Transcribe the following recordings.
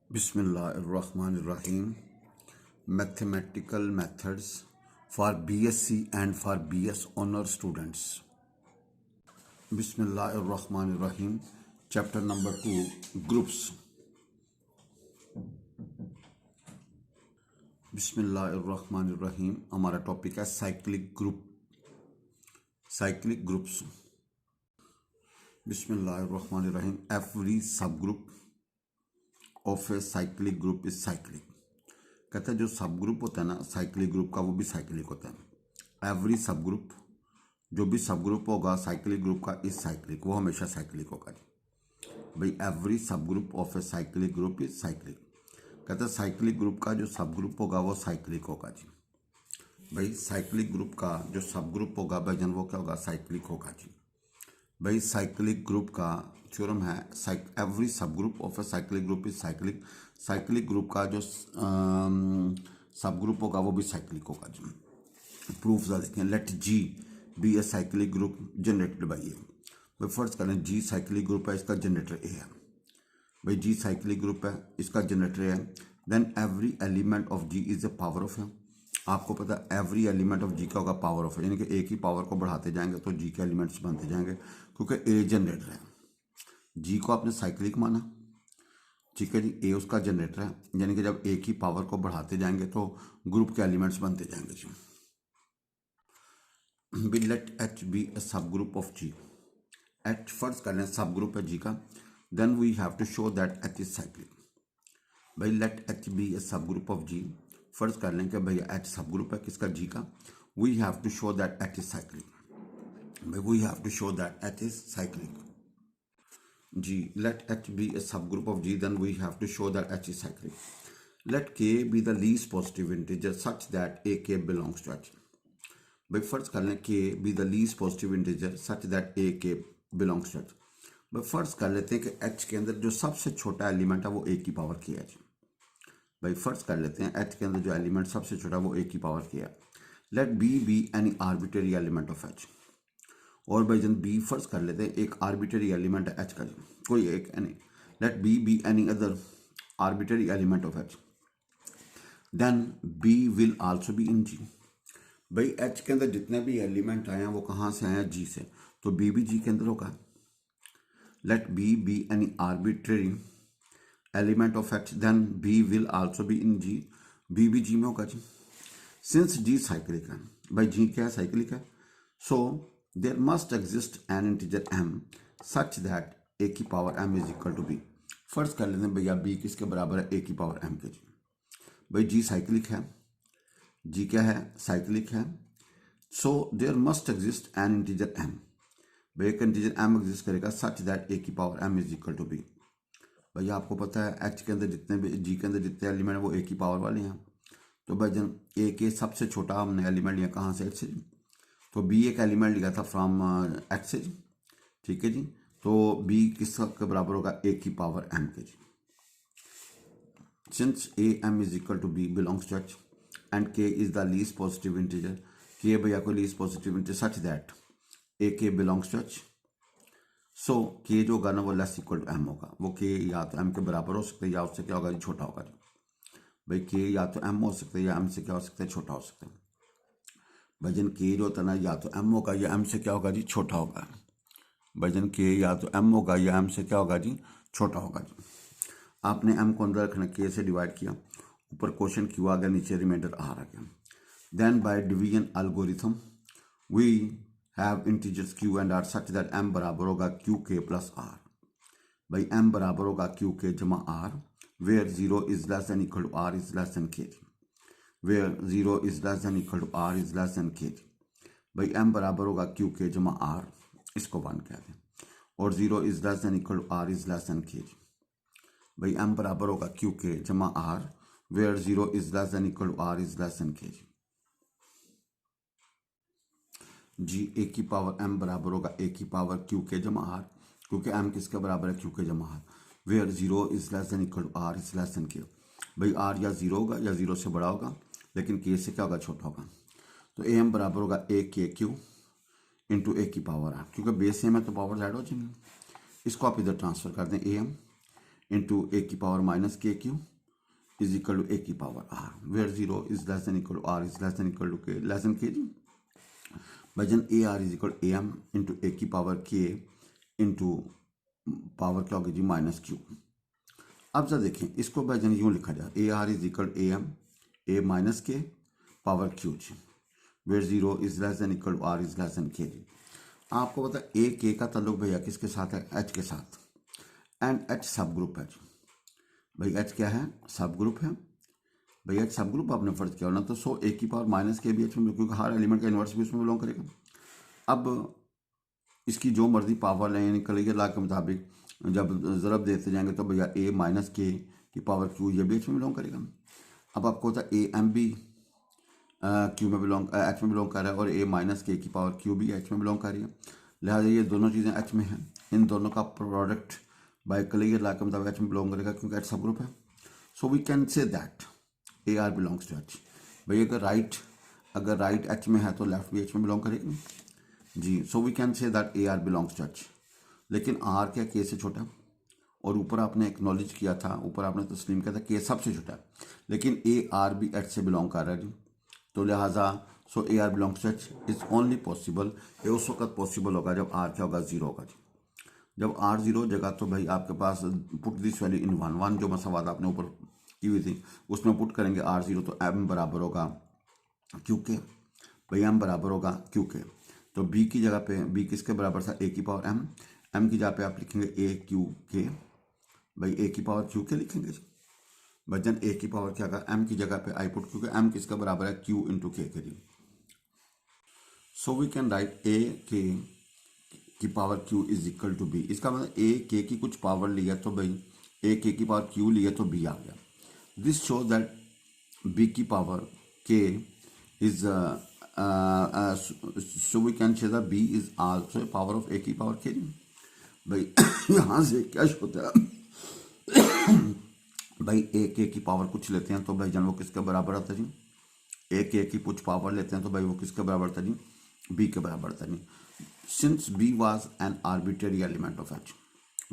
Bismillahirrahmanirrahim. Mathematical methods for BSc and for BS honor students. Bismillahirrahmanirrahim. Chapter number 2, groups. Bismillahirrahmanirrahim. हमारा topic है cyclic groups. Bismillahirrahmanirrahim. Every subgroup of a cyclic group is cyclic. कहता है जो सब group होता है ना cyclic group का, वो भी साइक्लिक होता है. एवरी सब ग्रुप, जो भी सब ग्रुप होगा साइक्लिक ग्रुप का, इज साइक्लिक, वो हमेशा साइक्लिक होगा भाई. Every subgroup of a cyclic group is cyclic. कहता है साइक्लिक ग्रुप का जो सब ग्रुप होगा वो साइक्लिक होगा जी भाई. साइक्लिक ग्रुप का जो सब ग्रुप होगा भाई जन, वो क्या होगा, साइक्लिक होगा जी भाई. साइक्लिक ग्रुप का थ्योरम है every subgroup of a cyclic group is cyclic. Cyclic group का जो सब ग्रुप होगा वो भी साइक्लिक होगा जी. प्रूफ देखें. Let G be a cyclic group generated by A. भाई फर्स्ट करें जी साइक्लिक ग्रुप है, इसका जनरेटर ए है भाई. जी साइक्लिक ग्रुप है, इसका जनरेटर है. Then every element of ji is a power of है. आपको पता है एवरी एलिमेंट ऑफ जी का होगा पावर ऑफ है, यानी कि ए की पावर को बढ़ाते जाएंगे तो जी के एलिमेंट्स बनते जाएंगे, क्योंकि ए जनरेटर है. जी को आपने साइक्लिक माना, ठीक है जी. ए उसका जनरेटर है, यानी कि जब ए की पावर को बढ़ाते जाएंगे तो ग्रुप के एलिमेंट्स बनते जाएंगे G. Be let H be a subgroup of G. H first कर लें सब ग्रुप है जी का. Then we have to show that H is cyclic. भाई let H be a subgroup of G. First कर लें कि भैया H subgroup है किसका, जी का. We have to show that H is cyclic. भाई we have to show that H is cyclic. G. Let H be a subgroup of G, then we have to show that H is cyclic. Let K be the least positive integer such that AK belongs to H. भाई first कर लें K be the least positive integer such that AK belongs to H. भाई first कर लेते हैं कि H के अंदर जो सबसे छोटा एलिमेंट है वो A की पावर की है. भाई फर्स्ट कर लेते हैं H के अंदर जो एलिमेंट सबसे छोटा वो A की पावर की है. Let B be any arbitrary element of H. और भाई जन बी फर्स्ट कर लेते हैं एक आर्बिटरी एलिमेंट है एच का, कोई एक any. Let B be any other arbitrary element of H, then B will also be in G. भाई एच के अंदर जितने भी एलिमेंट आए हैं वो कहाँ से आए हैं, जी से, तो बी भी जी के अंदर होगा. Let B be any arbitrary element of H, then B will also be in G. B भी जी में होगा जी. सिंस जी साइक्लिक है, भाई जी क्या है, साइक्लिक है. सो there must exist an integer m such that a की power m is equal to b. First कर लेते हैं भैया b किसके बराबर है, a की पावर m के जी. भाई g साइक्लिक है, g क्या है, साइक्लिक है. So there must exist an integer m. भाई एक इंटीजर m एग्जिस्ट करेगा सच दैट a की power m is equal to b. भैया आपको पता है h के अंदर जितने भी, g के अंदर जितने एलिमेंट वो a की पावर वाले हैं. तो भाई जन a के सबसे छोटा हमने एलिमेंट लिया कहाँ से, h से. तो बी एक एलिमेंट लिया था फ्रॉम एक्स से, ठीक है जी. तो बी किसके बराबर होगा, ए की पावर एम के जी. Since A M is equal to B belongs to H and K is the least positive integer. K भैया को least positive integer such that A K belongs to H. सो के जो होगा ना वो less equal to M होगा. वो के या तो एम के बराबर हो सकता है या उससे क्या होगा जी, छोटा होगा जी. भाई के या तो एम हो सकता है या एम से क्या हो सकता है, छोटा हो सकता है. वजन के जो होता है ना या तो एम होगा या एम से क्या होगा जी, छोटा होगा. वजन के या तो एम होगा या एम से क्या होगा जी, छोटा होगा जी. आपने एम को अंदर रखना, के से डिवाइड किया, ऊपर क्वेश्चन क्यू आ गया, नीचे रिमाइंडर आर आ गया. Then by division algorithm we have integers q and r such that m बराबर होगा क्यू के प्लस आर. भाई एम बराबर होगा क्यू के जमा r, where zero is less than equal to are is less than k. where 0 is less than equal to r is less than k. भाई m बराबर होगा q के जमा r, इसको 1 कह दें, और 0 is less than equal to r is less than k. भाई m बराबर होगा q के जमा r, where 0 is less than equal to r is less than k. जी a की पावर m बराबर होगा a की पावर q के जमा r, क्योंकि m किसके बराबर है, q के जमा r, where 0 is less than equal to r is less than k. भाई r या 0 होगा या 0 से बड़ा होगा, लेकिन के से क्या होगा, छोटा होगा. तो ए एम बराबर होगा ए के क्यू इंटू ए की पावर आर, क्योंकि बेस सेम है तो पावर ऐड हो जाएंगे. इसको आप इधर ट्रांसफर कर दें, ए एम into a की power minus K Q is equal to A की power R, where 0 is less than equal to are is less than equal to K, less than K जी। भाईजान A R is equal A M into A की power के into power क्या होगी जी minus Q. अब जरा देखें इसको भाईजान यूँ लिखा जाए, A R is equal A M A minus K power Q जी, where 0 is less than equal to are is less than K जी। आपको पता है ए के का ताल्लुक भैया किसके साथ है, एच के साथ, एंड एच सब ग्रुप है जी। भाई एच क्या है, सब ग्रुप है। भाई एच सब ग्रुप आपने फर्ज किया ना, तो सो ए की पावर माइनस के भी एच में, क्योंकि हर एलिमेंट का इन्वर्स भी उसमें बिलोंग करेगा। अब इसकी जो मर्जी पावर लें, यानी कलेगे ला के मुताबिक जब ज़रब देते जाएंगे तो भैया ए माइनस के की पावर क्यू ये भी एच में बिलोंग करेगा। अब आपको होता है ए एम भी क्यू में बिलोंग एच में बिलोंग कर रहा है, और ए माइनस के की पावर क्यू भी एच में बिलोंग कर रही है, लिहाजा ये दोनों चीज़ें एच में हैं। इन दोनों का प्रोडक्ट बाय कलेगे ला के मुताबिक एच में बिलोंग करेगा, क्योंकि एच सब ग्रुप है। So we can say that A R belongs to H. भाई अगर राइट एच में है तो लेफ्ट भी एच में बिलोंग करेगी जी। So we can say that A R belongs to H. लेकिन आर क्या के से छोटा, और ऊपर आपने एक्नॉलेज किया था, ऊपर आपने तस्लीम किया था के सबसे छोटा है, लेकिन ए आर भी एच से बिलोंग कर रहा है जी। तो लिहाजा so A are belongs to H is only possible, ये उस वक्त पॉसिबल होगा जब आर क्या होगा, 0 होगा जी। जब आर 0 हो जाएगा तो भाई आपके पास पुट दिस वैल्यू इन 1 जो मसवाद आपने ऊपर की हुई थी उसमें पुट करेंगे आर 0, तो एम बराबर होगा क्यू के। भाई एम बराबर होगा क्यू के, तो बी की जगह पे बी किसके बराबर था, ए की पावर एम, एम की जगह पे आप लिखेंगे ए क्यू के। भाई ए की पावर क्यू के लिखेंगे जी। वजन ए की पावर क्या होगा, एम की जगह पे आई पुट, क्योंकि एम किसका बराबर है, क्यू इंटू के जी। So we can write a k की power q is equal to b. इसका मतलब ए के की कुछ पावर लिया तो भाई ए के की पावर क्यू लिया तो बी आ गया। दिस शो दैट बी की power K is so we can say that B is also power of A की पावर के। भाई यहाँ से क्या होता है भाई ए के की पावर कुछ लेते हैं तो भाई जान वो किसके बराबर आता जी, ए के की कुछ पावर लेते हैं तो भाई वो किसके बराबर था जी, बी के बराबर था जी। Since B was an arbitrary element of H,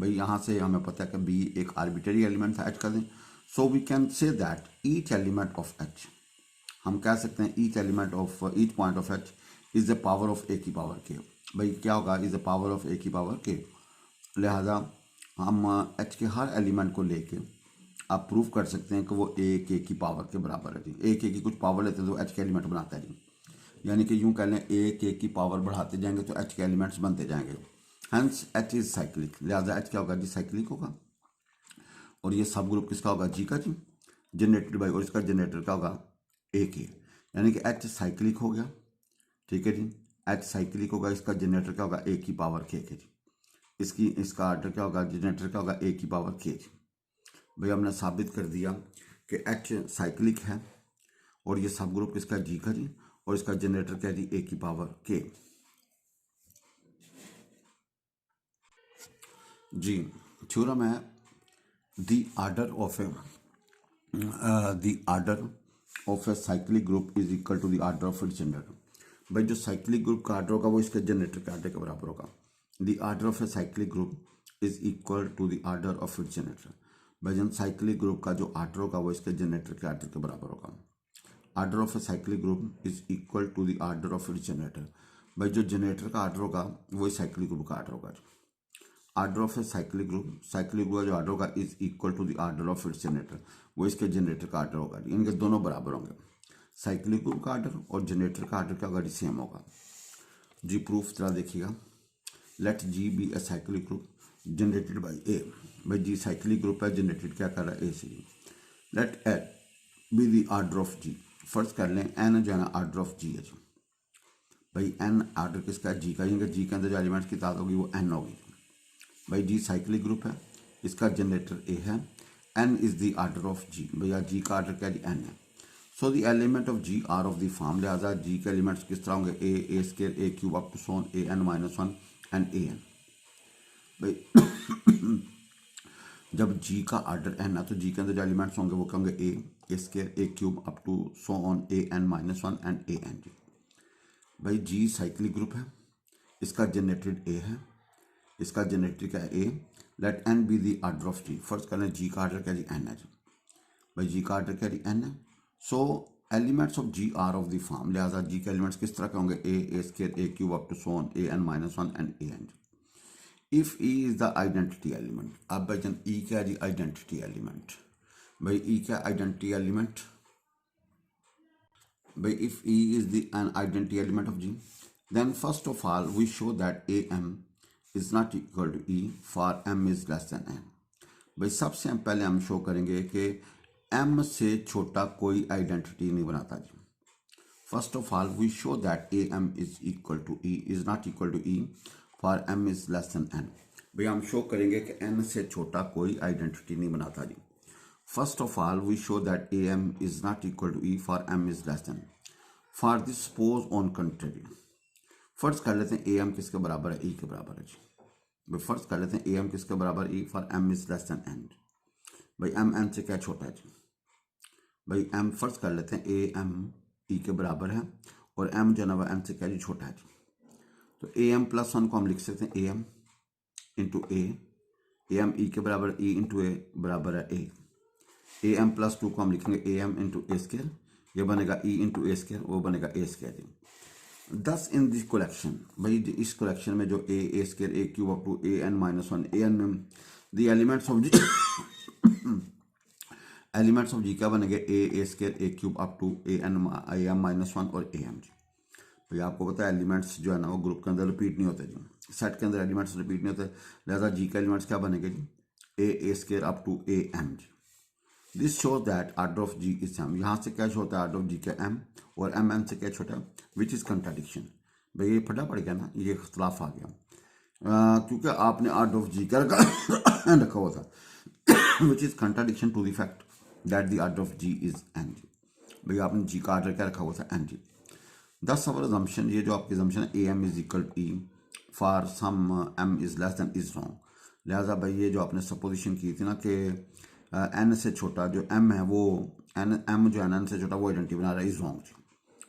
भाई यहाँ से हमें पता है कि बी एक आर्बिट्ररी एलिमेंट था एच का दिन। So we can say that each element of H, हम कह सकते हैं each element of each point of H is the power of A की पावर के। भाई क्या होगा, is the power of A की पावर के। लिहाजा हम एच के हर एलिमेंट को लेके आप प्रूव कर सकते हैं कि वो ए के की पावर के बराबर है जी। ए के की कुछ पावर लेते हैं तो एच के एलिमेंट बनाता है जी, यानी कि यूँ कह लें ए के की पावर बढ़ाते जाएंगे तो एच के एलिमेंट्स बनते जाएंगे। हैंस एच इज साइक्लिक, लिहाजा एच क्या होगा जी, साइक्लिक होगा। और ये सब ग्रुप किसका होगा, जी का जी, जनरेटेड बाई, और इसका जनरेटर क्या होगा, ए के, यानी कि एच साइक्लिक हो गया। ठीक है जी, एच साइक्लिक होगा, इसका जनरेटर क्या होगा, ए की पावर के जी। इसका आर्डर क्या होगा, जनरेटर क्या होगा, ए की पावर के जी। भाई हमने साबित कर दिया कि एच साइक्लिक है, और ये सब ग्रुप किसका, जी का जी, और इसका जनरेटर क्या जी, ए की पावर के जी। थ्योरम है the order of a cyclic group is equal to the order of its generator. भाई जो साइक्लिक ग्रुप का आर्डर होगा वो इसके जनरेटर के आर्डर के बराबर होगा। The order of a cyclic group is equal to the order of its generator. भाई जन साइक्लिक ग्रुप का जो आर्डर होगा वो इसके जनरेटर के आर्डर के बराबर होगा। Order of a cyclic group is equal to the order of its generator. भाई जो जनरेटर का आर्डर होगा वही साइक्लिक ग्रुप का आर्डर होगा। Order of a cyclic group का जो आर्डर होगा is equal to the order of its generator, वो इसके जनरेटर का आर्डर होगा, इनके दोनों बराबर होंगे। साइक्लिक ग्रुप का आर्डर और जनरेटर का आर्डर क्या होगा, सेम होगा जी। प्रूफ जरा देखिएगा, let G be a cyclic group generated by A. भाई जी साइक्लिक ग्रुप है, जनरेटेड क्या कर रहा है, ए से G. Let at be the order of G, first कर लें एन जो है ना आर्डर ऑफ जी है जी। भाई एन आर्डर किसका है, जी का, यानी जी के अंदर जो एलिमेंट्स की तादाद होगी वो एन होगी। भाई जी साइक्लिक ग्रुप है, इसका जनरेटर ए है, N is the order of G. भैया जी का आर्डर क्या है, एन है। So the element of G are of the form, लिहाजा जी के एलिमेंट्स किस तरह होंगे, A square A cube up to so on A N minus one and A N. भाई जब जी का आर्डर एन है तो जी के अंदर जो एलिमेंट्स होंगे वो क्या होंगे, A square A cube up to so on A N minus one and A N जी। भाई जी साइक्लिक ग्रुप है, इसका जनरेटेड ए है, इसका जनरेटर क्या है A, let N be the order of G. First कर लें जी का आर्डर क्या जी एन है जी, भाई जी का आर्डर क्या जी एन है। So elements of G are of the form, लिहाजा जी के एलिमेंट्स किस तरह के होंगे, A square A cube up to so on A N minus one and A N. If E is the identity element, अब भाई जन ई क्या जी आइडेंटिटी एलिमेंट, भाई ई क्या आइडेंटिटी एलिमेंट, भाई if E is the an identity element of G, then first of all we show that am is not equal to e for m is less than n। भाई सबसे हम पहले हम show करेंगे कि m से छोटा कोई आइडेंटिटी नहीं बनाता जी। First of all we show that am is equal to e is not equal to e for m is less than n। भाई हम शो करेंगे कि n से छोटा कोई आइडेंटिटी नहीं बनाता जी। First of all we show that am is not equal to e for m is less than। For this suppose on country, फर्ज कर लेते हैं ए एम किसके बराबर है, ई के बराबर है जी। भाई फर्ज कर लेते हैं ए एम किसके बराबर, e for M is less than n. भाई एम एन से क्या छोटा है जी, भाई एम फर्ज कर लेते हैं ए एम ई के बराबर है और एम जो है ना एम से क्या जी छोटा है जी। तो ए एम प्लस वन को हम लिख सकते हैं a M into a m e के बराबर, ई इंटू ए बराबर है ए एम प्लस टू को हम लिखेंगे a M into a square, ये बनेगा ई इंटू ए स्केयर, वो बनेगा ए स्केयर जी। दस इन दिस कलेक्शन, भाई इस कलेक्शन में जो A square A cube up to A N minus one A N the elements of G elements of जी क्या बनेंगे, A square A cube up to A M minus one और A M जी। भाई आपको पता है elements जो है ना वो ग्रुप के अंदर रिपीट नहीं होते जी, सेट के अंदर एलिमेंट्स रिपीट नहीं होते, लिहाजा जी के एलिमेंट्स क्या बनेंगे जी, A square up to A M जी। This shows that order of ji is M, यहाँ से क्या होता है आर्डर ऑफ जी का एम और एम एन से क्या छोटा है, विच इज़ कंट्राडिक्शन। भाई ये फटा पड़ गया ना, ये इख्तलाफ आ गया क्योंकि आपने आर्डर ऑफ जी का रखा हुआ था which is contradiction to the fact that the order of ji is n जी। भाई आपने जी का आर्डर क्या रखा हुआ था, एन जी। दस अवर अजम्पशन, ये जो आपकी अजम्पशन है A M is equal to E for some m is less than is wrong. लिहाजा भाई ये जो आपने सपोजिशन की थी ना कि एन से छोटा जो एम है वो एन एम जो है एन से छोटा वो आइडेंटिटी बना रहा है, इज रॉन्ग जी।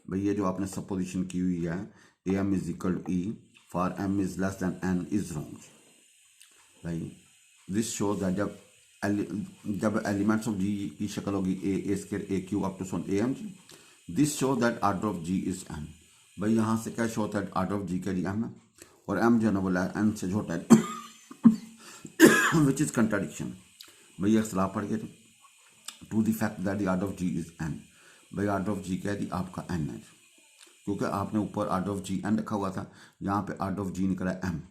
भाई ये जो आपने सपोजिशन की हुई है A M is equal to E for M is less than N is wrong जी। भाई दिस शोज दैट जब एलिमेंट्स ऑफ जी की शक्ल होगी A square A cube up to so on A M जी, this show that order of ji is M. भाई यहाँ से क्या शो होता है, आर्डर ऑफ जी का जी एम है और एम जो है ना बोला एन से छोटा है विच इज़ कंट्राडिक्शन। भाई ये इख्तलाफ पड़ गया to the fact that the order of ji is N. भाई आर्डर ऑफ जी क्या है, आपका एन है, क्योंकि आपने ऊपर आर्डर ऑफ जी एन रखा हुआ था, यहाँ पे आर्डर ऑफ जी निकला एम,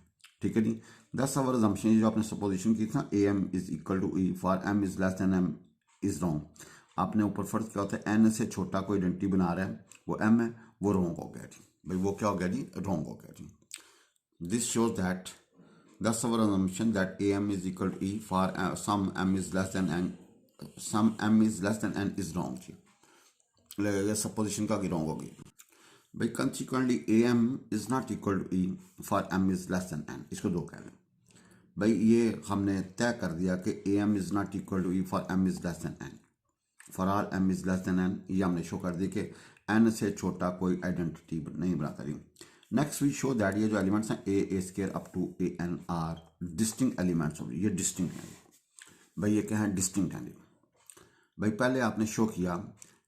ठीक है जी। दस अवर अजम्पशन जो आपने सपोजिशन की था a M is equal to E for M is less than m is wrong. आपने ऊपर फर्ज क्या होता है, एन से छोटा कोई आइडेंटिटी बना रहा है वो एम है, वो रॉन्ग हो गया जी। भाई वो क्या हो गया जी, रॉन्ग हो गया जी। This shows that thus our assumption that am is equal to e for some m is less than n, some m is less than n is wrong जी। लगेगा सपोजिशन का रॉन्ग होगी। भाई consequently am is not equal to e for m is less than n, इसको दो कह लें। भाई ये हमने तय कर दिया कि am is not equal to e for m is less than n, for all m is less than n, ये हमने शो कर दी कि n से छोटा कोई आइडेंटिटी नहीं बनाता रही। नेक्स्ट वी शो दैट ये जो एलिमेंट्स हैं A square up to A N are distinct elements of, ये डिस्टिंक्ट हैं भाई, ये क्या है, डिस्टिंक्ट हैं। भाई पहले आपने शो किया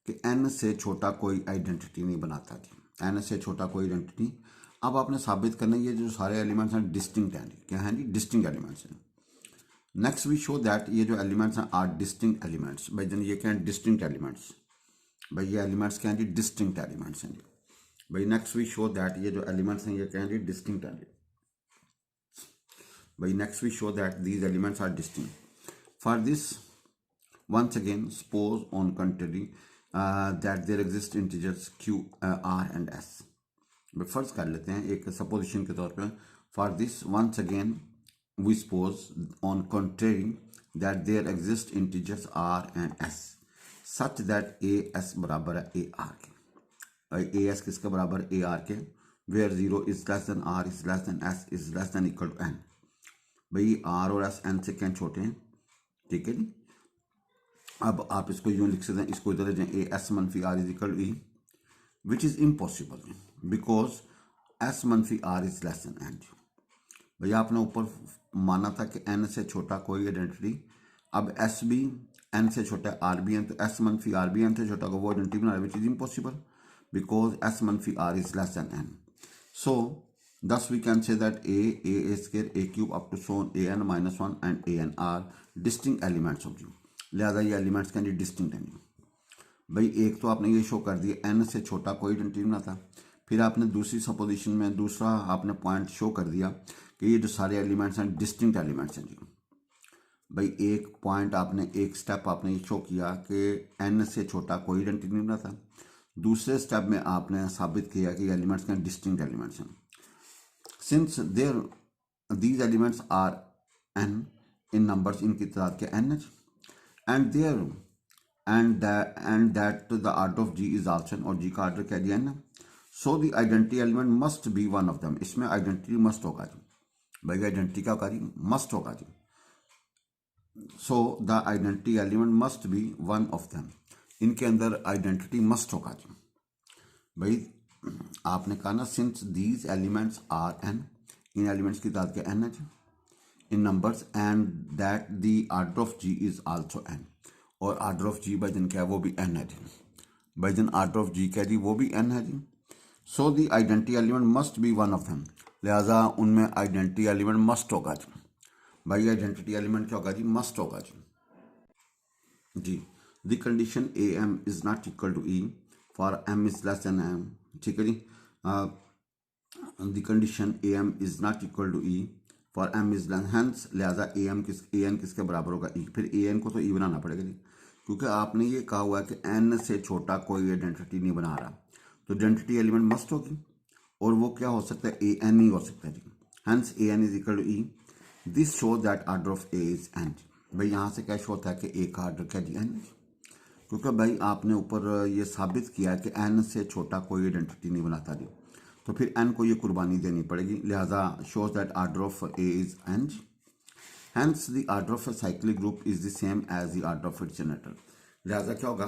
कि एन से छोटा कोई आइडेंटिटी नहीं बनाता थी, एन से छोटा कोई आइडेंटिटी। अब आपने साबित करना ये जो सारे एलिमेंट्स हैं डिस्टिंक्ट हैं, क्या हैं जी, डिस्टिंक्ट एलिमेंट्स हैं। नेक्स्ट वी शो दैट ये जो एलिमेंट्स हैं आर डिस्टिंक्ट एलिमेंट्स। भाई जन ये क्या है, डिस्टिंक्ट एलिमेंट्स। भाई ये एलिमेंट्स क्या हैं जी, डिस्टिंक्ट एलिमेंट्स हैं जी। भाई नेक्स्ट वी शो दैट ये जो एलिमेंट्स हैं ये क्या हैं, डिस्टिंक्ट हैं। भाई next we show that these elements are distinct. For this once again suppose on contrary that there exist integers q r and s. भाई फर्ज कर लेते हैं एक सपोजिशन के तौर पे, for this once again we suppose on contrary that there exist integers r and s such that a s बराबर है ए आर के। ए एस किसके बराबर, ए आर के, where zero is less than r is less than s is less than equal to n. भाई r और s n से क्या छोटे हैं, ठीक है जी। अब आप इसको यूं लिख सकते हैं, इसको इधर ले जाएं, ए एस मनफी R is equal to E, which is impossible because S मनफी R is less than N. भैया आपने ऊपर माना था कि n से छोटा कोई आइडेंटिटी, अब s भी n से छोटा है, r भी n, तो s मनफी r भी n से छोटा होगा, वो आइडेंटिटी बना, विच इज इम्पॉसिबल बिकॉज s मनफी r is less then n. So thus we can say that a square, a cube up to so on an minus 1 and an are distinct elements of G. लिहाजा ये elements can be distinct हैं. भाई एक तो आपने ये show कर दिया n से छोटा कोई आइडेंटिटी ना था, फिर आपने दूसरी सपोजिशन में दूसरा आपने पॉइंट शो कर दिया कि ये जो सारे एलिमेंट्स हैं डिस्टिंक्ट एलिमेंट्स हैं जी. भाई एक पॉइंट आपने, एक स्टेप आपने ये शो किया कि n से छोटा कोई आइडेंटिटी ना था, दूसरे स्टेप में आपने साबित किया कि एलिमेंट्स के डिस्टिंक्ट एलिमेंट्स हैं. Since there these elements are n in numbers, इनकी तादाद के n है, and there and that the order of g is also, और g का ऑर्डर क्या दिया n है. So the identity element must be one of them. इसमें आइडेंटिटी मस्ट होगा जी. भाई आइडेंटिटी क्या होगा जी? मस्ट होगा जी. So the identity element must be one of them. इनके अंदर आइडेंटिटी मस्ट होगा जी. भाई आपने कहा ना since these elements are n, इन एलिमेंट्स की तादाद के n है जी in numbers, and that the order of g is also n, और ऑर्डर ऑफ g भाईजन क्या है? वो भी n है जी. भाईजन ऑर्डर ऑफ g क्या है जी? वो भी n है जी. So the identity element must be one of them. लिहाजा उनमें आइडेंटिटी एलिमेंट मस्ट होगा जी. भाई आइडेंटिटी एलिमेंट क्या होगा जी? मस्ट होगा जी. The condition A M is not equal to E for M is less than M. ठीक है जी. The condition A M is not equal to E for M is less, hence लिहाजा A N किसके बराबर होगा? ई. फिर A N को तो ई बनाना पड़ेगा जी, क्योंकि आपने ये कहा हुआ है कि एन से छोटा कोई आइडेंटिटी नहीं बना रहा, तो आइडेंटिटी एलिमेंट मस्ट होगी, और वो क्या हो सकता है? ए एन ही हो सकता है जी. Hence A N is equal to E. This show that order of A is N. भाई यहाँ से क्या शो होता है कि ए का ऑर्डर क्या जी? एन. क्योंकि भाई आपने ऊपर ये साबित किया कि एन से छोटा कोई आइडेंटिटी नहीं बनाता जी, तो फिर एन को ये कुर्बानी देनी पड़ेगी. लिहाजा shows that order of A is n. Hence the order of a cyclic group is the same as the order of its generator. लिहाजा क्या होगा?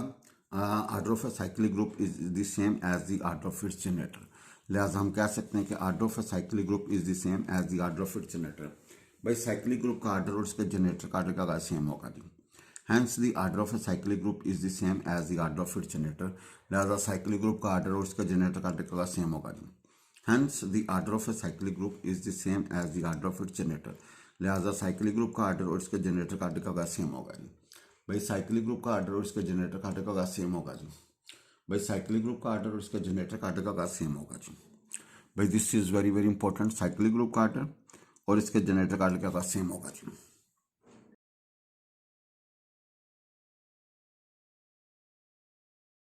Order of a cyclic group is the same as the order of its generator. लिहाजा हम कह सकते हैं कि order of a cyclic group is the same as the order of its generator. भाई साइक्लिक ग्रुप का ऑर्डर और उसके जनरेटर का ऑर्डर का सेम होगा जी. Hence the order of a cyclic group is the same as the order of its generator. लिहाजा cyclic group का order और उसका जनरेटर का ऑर्डर का सेम होगा जी. Hence the order of a cyclic group is the same as the order of its generator. लिहाजा cyclic group का order और उसके जनरेटर का ऑर्डर का सेम होगा जी. भाई साइक्लिक ग्रुप का ऑर्डर और उसके जनरेटर का ऑर्डर का सेम होगा जी. भाई साइक्लिक ग्रुप का ऑर्डर और उसके जनरेटर का ऑर्डर का सेम होगा जी. भाई this is very very important. Cyclic group का ऑर्डर और इसके जनरेटर का ऑर्डर का सेम होगा जी.